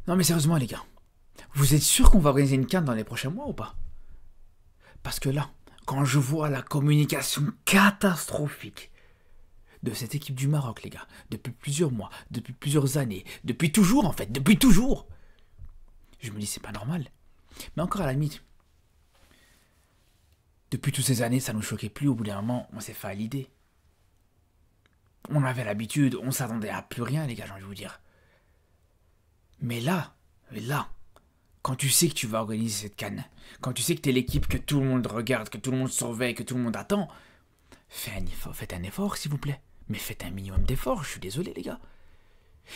Non mais sérieusement les gars, vous êtes sûr qu'on va organiser une CAN dans les prochains mois ou pas? Parce que là, quand je vois la communication catastrophique de cette équipe du Maroc, les gars, depuis plusieurs mois, depuis plusieurs années, depuis toujours en fait, depuis toujours, je me dis c'est pas normal. Mais encore à la limite, depuis toutes ces années, ça nous choquait plus, au bout d'un moment, on s'est fait à l'idée. On avait l'habitude, on s'attendait à plus rien les gars, j'ai envie de vous dire. Mais là, quand tu sais que tu vas organiser cette CAN, quand tu sais que t'es l'équipe que tout le monde regarde, que tout le monde surveille, que tout le monde attend, faites un effort s'il vous plaît. Mais faites un minimum d'effort, je suis désolé les gars.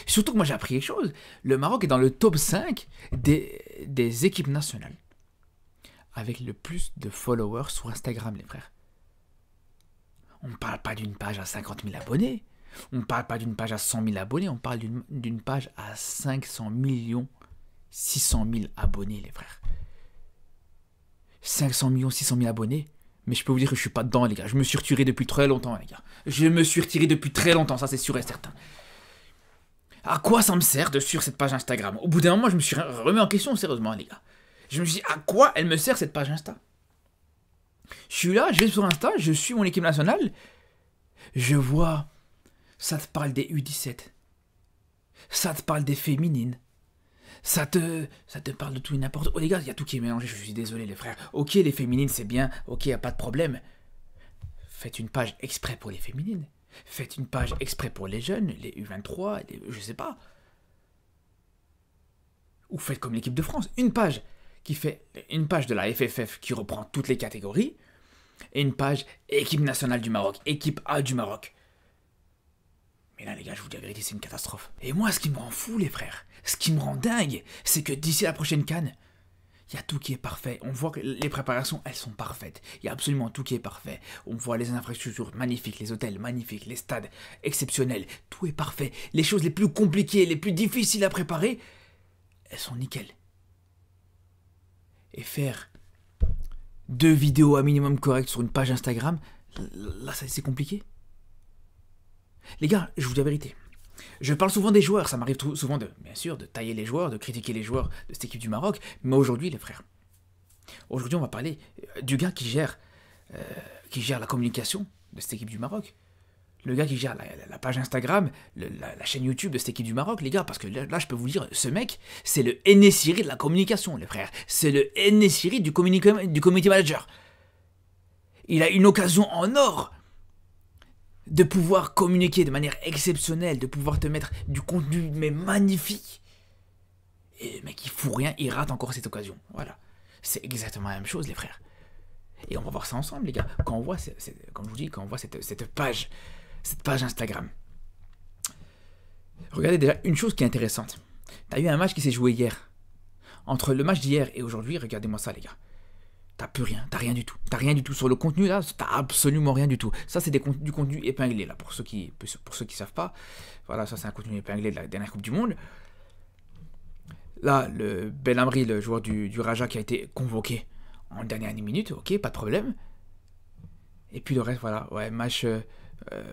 Surtout que moi j'ai appris quelque chose. Le Maroc est dans le top 5 des équipes nationales avec le plus de followers sur Instagram les frères. On ne parle pas d'une page à 50 000 abonnés. On ne parle pas d'une page à 100 000 abonnés. On parle d'une page à 500 millions 600 000 abonnés les frères. 500 millions 600 000 abonnés. Mais je peux vous dire que je suis pas dedans les gars. Je me suis retiré depuis très longtemps les gars. Je me suis retiré depuis très longtemps, ça c'est sûr et certain. À quoi ça me sert de suivre cette page Instagram? Au bout d'un moment, je me suis remis en question sérieusement les gars. Je me suis dit, à quoi elle me sert cette page Insta? Je suis là, je vais sur Insta, je suis mon équipe nationale. Je vois, ça te parle des U17. Ça te parle des féminines. Ça te parle de tout et n'importe quoi. Oh les gars, il y a tout qui est mélangé, je suis désolé les frères. Ok, les féminines c'est bien, ok, y a pas de problème. Faites une page exprès pour les féminines. Faites une page exprès pour les jeunes, les U23, je sais pas. Ou faites comme l'équipe de France, une page qui fait une page de la FFF qui reprend toutes les catégories et une page équipe nationale du Maroc, équipe A du Maroc. Mais là les gars, je vous dis la vérité, c'est une catastrophe. Et moi, ce qui me rend fou les frères, ce qui me rend dingue, c'est que d'ici la prochaine CAN, il y a tout qui est parfait. On voit que les préparations, elles sont parfaites. Il y a absolument tout qui est parfait. On voit les infrastructures magnifiques, les hôtels magnifiques, les stades exceptionnels. Tout est parfait. Les choses les plus compliquées, les plus difficiles à préparer, elles sont nickel. Et faire 2 vidéos à minimum correctes sur une page Instagram, là c'est compliqué. Les gars, je vous dis la vérité. Je parle souvent des joueurs, ça m'arrive souvent bien sûr, de tailler les joueurs, de critiquer les joueurs de cette équipe du Maroc, mais aujourd'hui les frères, aujourd'hui on va parler du gars qui gère la communication de cette équipe du Maroc. Le gars qui gère la page Instagram, la chaîne YouTube de cette équipe du Maroc, les gars, parce que là, je peux vous dire, ce mec, c'est le Enesiri de la communication, les frères. C'est le Enesiri du community manager. Il a une occasion en or de pouvoir communiquer de manière exceptionnelle, de pouvoir te mettre du contenu, mais magnifique. Et le mec, il fout rien, il rate encore cette occasion. Voilà. C'est exactement la même chose, les frères. Et on va voir ça ensemble, les gars. Quand on voit, comme je vous dis, quand on voit cette page Instagram. Regardez déjà une chose qui est intéressante. T'as eu un match qui s'est joué hier. Entre le match d'hier et aujourd'hui, regardez-moi ça les gars. T'as plus rien, t'as rien du tout. T'as rien du tout sur le contenu là, t'as absolument rien du tout. Ça c'est du contenu épinglé là, pour ceux qui savent pas. Voilà, ça c'est un contenu épinglé de la dernière Coupe du Monde. Là, le Belhamri, le joueur du Raja qui a été convoqué en dernière minute, ok, pas de problème. Et puis le reste, voilà, ouais, match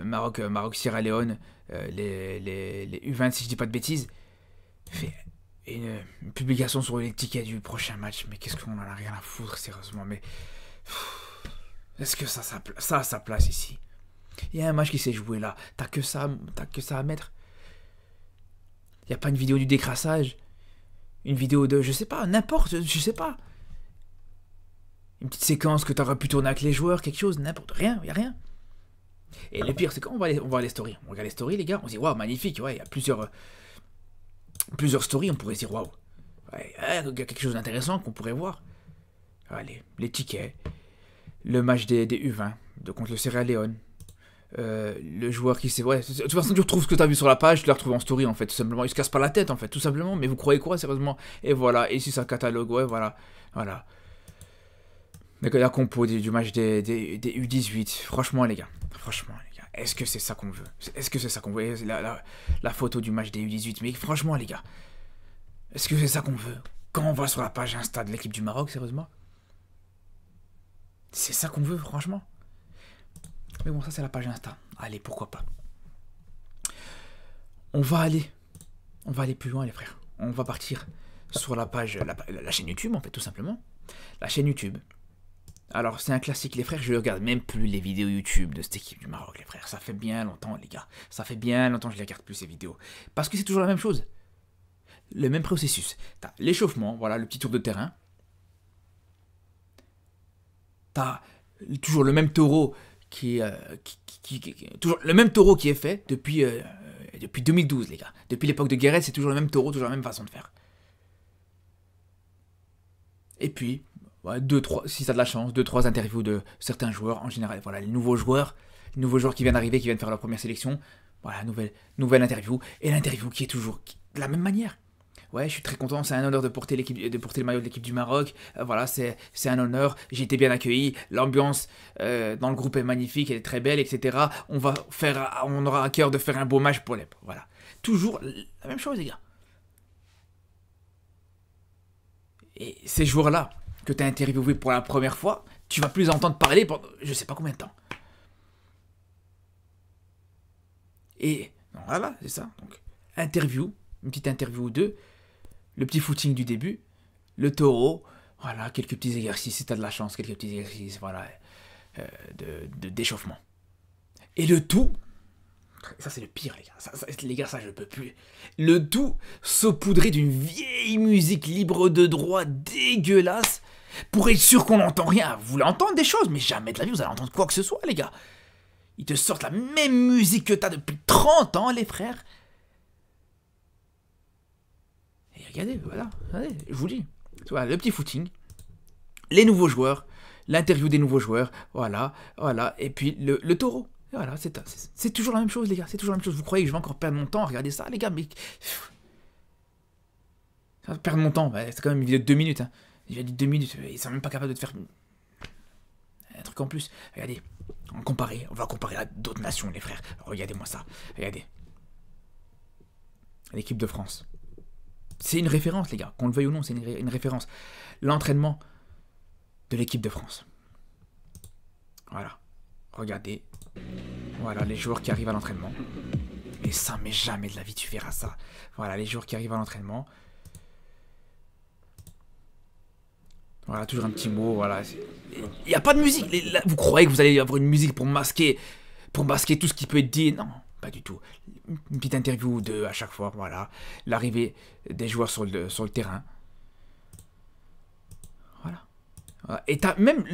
Maroc-Sierra Leone, les U20, si je dis pas de bêtises, fait une publication sur les tickets du prochain match. Mais qu'est-ce qu'on en a rien à foutre, sérieusement. Mais est-ce que ça a sa place ici? Il y a un match qui s'est joué là. T'as que ça à mettre. Il n'y a pas une vidéo du décrassage, une vidéo de, je sais pas, n'importe, je sais pas. Une petite séquence que t'aurais pu tourner avec les joueurs, quelque chose, n'importe, rien, il n'y a rien. Et le pire, c'est quand on voit les stories. On regarde les stories, les gars, on se dit, waouh, magnifique, ouais, il y a plusieurs stories, on pourrait se dire, waouh, ouais, il y a quelque chose d'intéressant qu'on pourrait voir. Allez, les tickets, le match des U20 contre le Sierra Leone, le joueur qui s'est... Ouais, de toute façon, tu retrouves ce que tu as vu sur la page, tu la retrouves en story, en fait, tout simplement. Il se casse pas la tête, en fait, tout simplement. Mais vous croyez quoi, sérieusement? Et voilà, et si ça catalogue, ouais, voilà. La compo du match des U18, franchement, les gars, est-ce que c'est ça qu'on veut? Est-ce que c'est ça qu'on veut? La photo du match des U18, mais franchement, les gars, est-ce que c'est ça qu'on veut? Quand on va sur la page Insta de l'équipe du Maroc, sérieusement? C'est ça qu'on veut, franchement? Mais bon, ça c'est la page Insta. Allez, pourquoi pas. On va aller plus loin, les frères. on va partir sur la page, la chaîne YouTube, en fait, tout simplement. La chaîne YouTube. Alors, c'est un classique, les frères, je ne regarde même plus les vidéos YouTube de cette équipe du Maroc, les frères. Ça fait bien longtemps, les gars. Ça fait bien longtemps que je ne regarde plus ces vidéos. Parce que c'est toujours la même chose. Le même processus. T'as l'échauffement, voilà, le petit tour de terrain. T'as toujours le même taureau toujours le même taureau qui est fait depuis 2012, les gars. Depuis l'époque de Guéret, c'est toujours le même taureau, toujours la même façon de faire. Et puis, ouais, si tu as de la chance, 2-3 interviews de certains joueurs, en général, voilà, les nouveaux joueurs qui viennent d'arriver, qui viennent faire leur première sélection, voilà, nouvelle interview, et l'interview qui est toujours de la même manière. Ouais, je suis très content, c'est un honneur de porter le maillot de l'équipe du Maroc, voilà, c'est un honneur, j'ai été bien accueilli, l'ambiance dans le groupe est magnifique, elle est très belle, etc. On aura à cœur de faire un beau match pour les... Voilà, toujours la même chose, les gars. Et ces joueurs-là, que tu as interviewé pour la première fois, tu vas plus entendre parler pendant je sais pas combien de temps. Et voilà, c'est ça. Donc, une petite interview ou deux, le petit footing du début, le taureau, voilà, quelques petits exercices, si tu as de la chance, quelques petits exercices, voilà, d'échauffement. Et le tout, ça c'est le pire, les gars, ça je peux plus. Le tout saupoudré d'une vieille musique libre de droit dégueulasse, pour être sûr qu'on n'entend rien. Vous voulez entendre des choses, mais jamais de la vie vous allez entendre quoi que ce soit, les gars. Ils te sortent la même musique que t'as depuis 30 ans, les frères. Et regardez, voilà, je vous dis. Voilà, le petit footing, les nouveaux joueurs, l'interview des nouveaux joueurs, voilà, et puis le taureau. Et voilà, c'est toujours la même chose, les gars, c'est toujours la même chose. Vous croyez que je vais encore perdre mon temps à regarder ça, les gars, mais... Perdre mon temps, c'est quand même une vidéo de 2 minutes, hein. J'ai dit 2 minutes, ils sont même pas capables de te faire un truc en plus. Regardez, on va comparer à d'autres nations, les frères. Regardez-moi ça, regardez. L'équipe de France. C'est une référence, les gars, qu'on le veuille ou non, c'est une référence. L'entraînement de l'équipe de France. Voilà, regardez. Voilà, les joueurs qui arrivent à l'entraînement. Et ça, mais jamais de la vie tu verras ça. Voilà, les joueurs qui arrivent à l'entraînement. Voilà, toujours un petit mot, voilà. Il n'y a pas de musique. Vous croyez que vous allez avoir une musique pour masquer tout ce qui peut être dit? Non, pas du tout. Une petite interview à chaque fois, voilà. L'arrivée des joueurs sur le terrain. Voilà. Et t'as même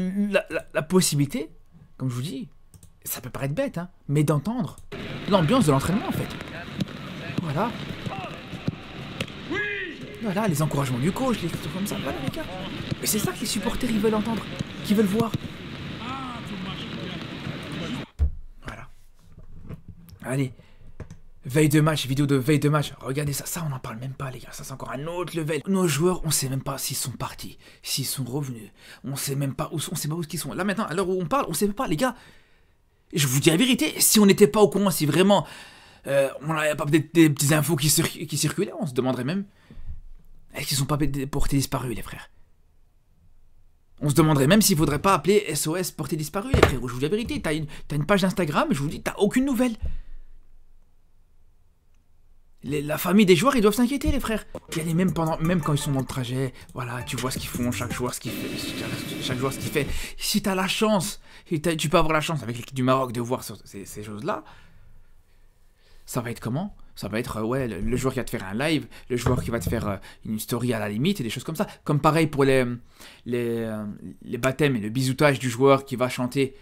la possibilité, comme je vous dis, ça peut paraître bête, hein, mais d'entendre l'ambiance de l'entraînement, en fait. Voilà. Voilà, les encouragements du coach, les trucs comme ça, voilà les gars. Et c'est ça que les supporters ils veulent entendre, qu'ils veulent voir. Voilà. Allez, veille de match, vidéo de veille de match. Regardez ça, ça on n'en parle même pas les gars, ça c'est encore un autre level. Nos joueurs, on sait même pas s'ils sont partis, s'ils sont revenus. On sait même pas où ils sont. Là maintenant, à l'heure où on parle, on sait pas les gars. Je vous dis la vérité, si on n'était pas au courant, si vraiment on n'avait pas des petites infos qui circulaient, on se demanderait même. Est-ce qu'ils sont pas portés disparus, les frères? On se demanderait même s'il faudrait pas appeler SOS portés disparus, les frères. Je vous dis la vérité, t'as une page d'Instagram, je vous dis, t'as aucune nouvelle. La famille des joueurs, ils doivent s'inquiéter, les frères. Même quand ils sont dans le trajet, voilà, tu vois ce qu'ils font, chaque joueur ce qu'il fait. Si t'as la chance, tu peux avoir la chance avec l'équipe du Maroc de voir ces choses-là, ça va être comment? Ça va être, ouais, le joueur qui va te faire un live, le joueur qui va te faire une story à la limite, et des choses comme ça. Comme pareil pour les baptêmes et le bisoutage du joueur qui va chanter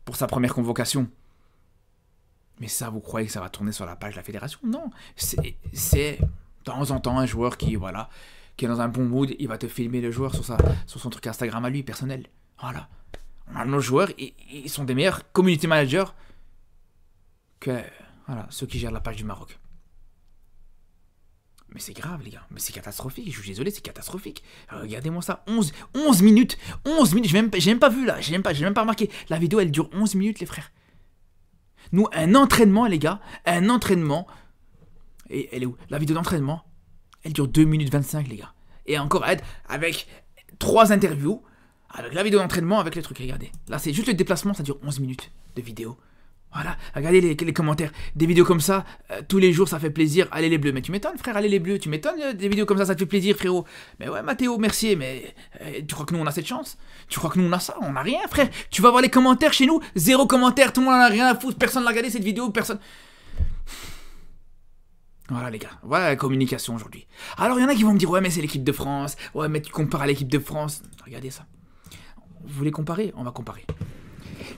pour sa première convocation. Mais ça, vous croyez que ça va tourner sur la page de la fédération? Non. C'est de temps en temps un joueur qui est dans un bon mood, il va te filmer le joueur sur son truc Instagram à lui, personnel. Voilà. Nos joueurs, ils sont des meilleurs community managers que... Voilà, ceux qui gèrent la page du Maroc. Mais c'est grave, les gars. Mais c'est catastrophique. Je suis désolé, c'est catastrophique. Regardez-moi ça. 11 minutes. 11 minutes. J'ai même pas vu, là. J'ai même pas remarqué. La vidéo, elle dure 11 minutes, les frères. Nous, un entraînement, les gars. Un entraînement. Et elle est où? La vidéo d'entraînement, elle dure 2 minutes 25, les gars. Et encore, avec 3 interviews. Avec la vidéo d'entraînement, avec les trucs. Regardez. Là, c'est juste le déplacement. Ça dure 11 minutes de vidéo. Voilà, regardez les commentaires. Des vidéos comme ça, tous les jours, ça fait plaisir. Allez les bleus. Mais tu m'étonnes, frère, allez les bleus. Tu m'étonnes, des vidéos comme ça te fait plaisir, frérot. Mais ouais, Mathéo, merci. Mais tu crois que nous, on a cette chance? Tu crois que nous, on a ça? On a rien, frère. Tu vas voir les commentaires chez nous, zéro commentaire. Tout le monde en a rien à foutre. Personne n'a regardé cette vidéo. Personne. Voilà, les gars. Voilà la communication aujourd'hui. Alors, il y en a qui vont me dire, ouais, mais c'est l'équipe de France. Ouais, mais tu compares à l'équipe de France. Regardez ça. Vous voulez comparer? On va comparer.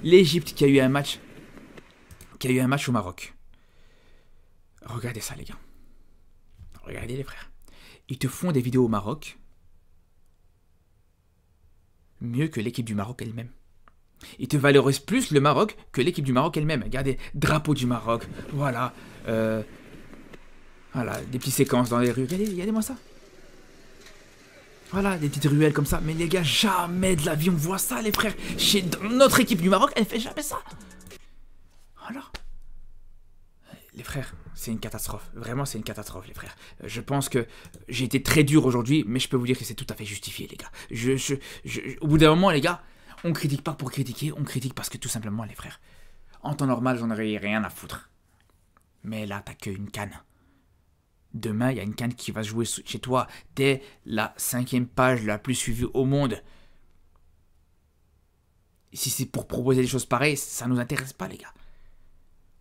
L'Égypte qui a eu un match au Maroc. Regardez ça, les gars. Regardez, les frères. Ils te font des vidéos au Maroc mieux que l'équipe du Maroc elle-même. Ils te valorisent plus le Maroc que l'équipe du Maroc elle-même. Regardez, drapeau du Maroc. Voilà. Voilà, des petites séquences dans les rues. Regardez-moi ça. Voilà, des petites ruelles comme ça. Mais les gars, jamais de la vie on voit ça, les frères. Chez notre équipe du Maroc, elle fait jamais ça. Voilà. Les frères, c'est une catastrophe. Vraiment, c'est une catastrophe, les frères. Je pense que j'ai été très dur aujourd'hui, mais je peux vous dire que c'est tout à fait justifié, les gars. Au bout d'un moment, les gars, on critique pas pour critiquer, on critique parce que tout simplement, les frères, en temps normal, j'en aurais rien à foutre. Mais là, t'as qu'une canne. Demain, il y a une canne qui va jouer chez toi dès la 5e page la plus suivie au monde. Si c'est pour proposer des choses pareilles, ça nous intéresse pas, les gars.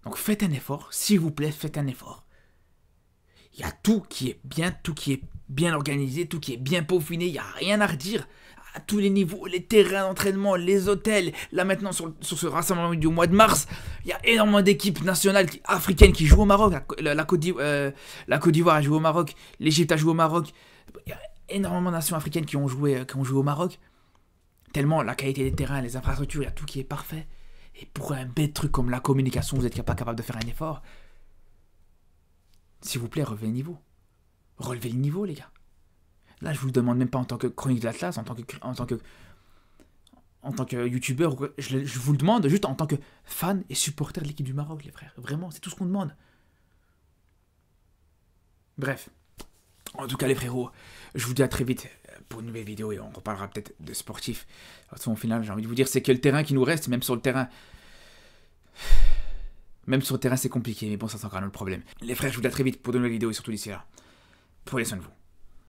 Donc faites un effort, s'il vous plaît, faites un effort. Il y a tout qui est bien organisé, tout qui est bien peaufiné, il n'y a rien à redire. À tous les niveaux, les terrains d'entraînement, les hôtels. Là maintenant, sur ce rassemblement du mois de mars, il y a énormément d'équipes nationales africaines qui jouent au Maroc. La Côte d'Ivoire a joué au Maroc, l'Égypte a joué au Maroc. Il y a énormément de nations africaines qui ont joué au Maroc. Tellement la qualité des terrains, les infrastructures, il y a tout qui est parfait. Et pour un bête truc comme la communication, vous n'êtes pas capable de faire un effort. S'il vous plaît, relevez le niveau. Relevez le niveau, les gars. Là, je vous le demande même pas en tant que chronique de l'Atlas, en tant que youtubeur, je vous le demande juste en tant que fan et supporter de l'équipe du Maroc, les frères. Vraiment, c'est tout ce qu'on demande. Bref. En tout cas, les frérots, je vous dis à très vite pour une nouvelle vidéo et on reparlera peut-être de sportifs. De toute façon, au final, j'ai envie de vous dire, c'est que le terrain qui nous reste, même sur le terrain, c'est compliqué, mais bon, ça c'est encore un autre problème. Les frères, je vous dis à très vite pour de nouvelles vidéos et surtout d'ici là, prenez soin de vous.